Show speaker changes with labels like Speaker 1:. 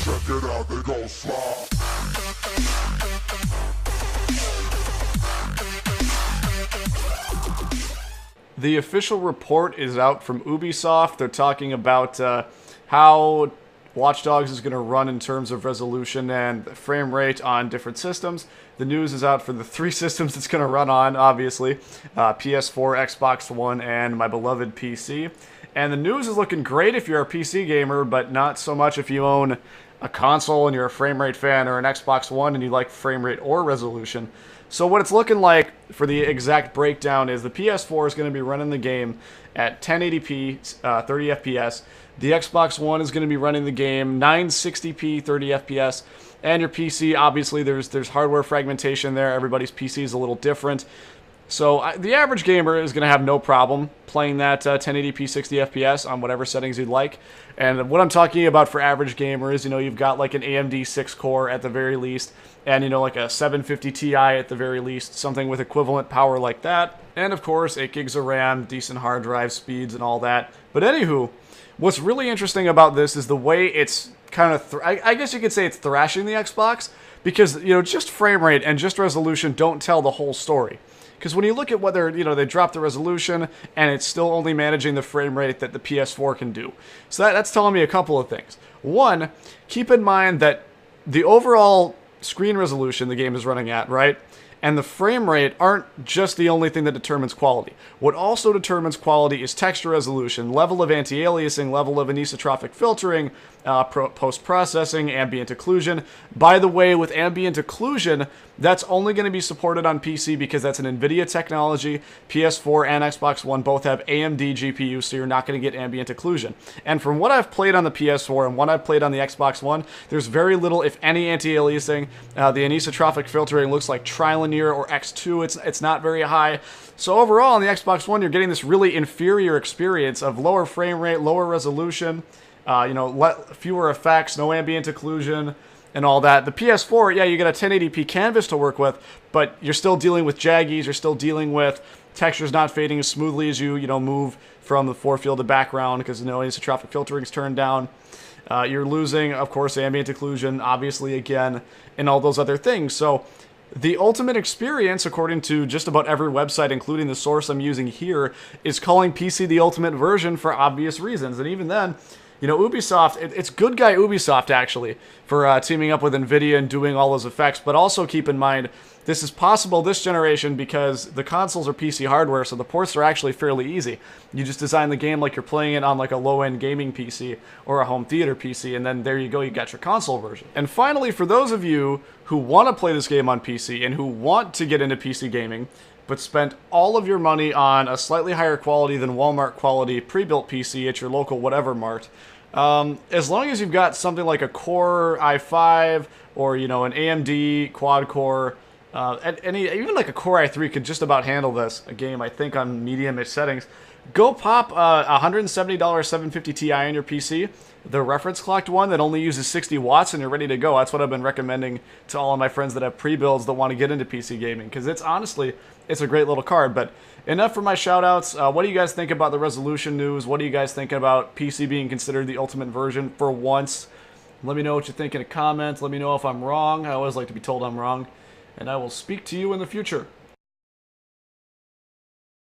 Speaker 1: Check it out, they go slide.
Speaker 2: The official report is out from Ubisoft. They're talking about how Watchdogs is going to run in terms of resolution and frame rate on different systems. The news is out for the 3 systems it's going to run on, obviously. PS4, Xbox One, and my beloved PC. And the news is looking great if you're a PC gamer, but not so much if you own a console and you're a frame rate fan, or an Xbox One and you like frame rate or resolution. So what it's looking like for the exact breakdown is the PS4 is going to be running the game at 1080p, 30 FPS. The Xbox One is going to be running the game 960p, 30 FPS. And your PC, obviously, there's hardware fragmentation there. Everybody's PC is a little different. So the average gamer is going to have no problem playing that 1080p 60 FPS on whatever settings you'd like. And what I'm talking about for average gamers, you've got like an AMD 6-core at the very least, and like a 750 Ti at the very least, something with equivalent power like that. And of course, 8 gigs of RAM, decent hard drive speeds and all that. But anywho, what's really interesting about this is the way it's kind of, I guess you could say it's thrashing the Xbox, because, just frame rate and just resolution don't tell the whole story. Because when you look at whether, they drop the resolution and it's still only managing the frame rate that the PS4 can do. So that's telling me a couple of things. One, keep in mind that the overall screen resolution the game is running at, right, and the frame rate aren't just the only thing that determines quality. What also determines quality is texture resolution, level of anti-aliasing, level of anisotrophic filtering, post-processing, ambient occlusion. By the way, with ambient occlusion, that's only going to be supported on PC because that's an NVIDIA technology. PS4 and Xbox One both have AMD GPUs, so you're not going to get ambient occlusion. And from what I've played on the PS4 and what I've played on the Xbox One, there's very little, if any, anti-aliasing. The anisotrophic filtering looks like trilinear or X2. It's not very high. So overall, on the Xbox One, you're getting this really inferior experience of lower frame rate, lower resolution, fewer effects, no ambient occlusion, and all that. The PS4, yeah, you get a 1080p canvas to work with, but you're still dealing with jaggies, you're still dealing with textures not fading as smoothly as you move from the forefield to background, because anisotrophic filtering's turned down. You're losing, of course, ambient occlusion, obviously, again, and all those other things. So the ultimate experience, according to just about every website, including the source I'm using here, is calling PC the ultimate version for obvious reasons. And even then, Ubisoft, it's good guy Ubisoft, actually, for teaming up with NVIDIA and doing all those effects. But also keep in mind, this is possible this generation because the consoles are PC hardware, so the ports are actually fairly easy. You just design the game like you're playing it on like a low-end gaming PC or a home theater PC, and then there you go, you got your console version. And finally, for those of you who want to play this game on PC and who want to get into PC gaming, but spent all of your money on a slightly higher quality than Walmart quality pre-built PC at your local whatever mart, as long as you've got something like a Core i5 or, an AMD quad-core, even like a Core i3 could just about handle this, a game, I think, on medium-ish settings. Go pop a $170 750 Ti on your PC, the reference clocked one that only uses 60 watts, and you're ready to go. That's what I've been recommending to all of my friends that have pre-builds that want to get into PC gaming, because it's a great little card. But enough for my shout-outs. What do you guys think about the resolution news? What do you guys think about PC being considered the ultimate version for once? Let me know what you think in a comment. Let me know if I'm wrong. I always like to be told I'm wrong. And I will speak to you in the future.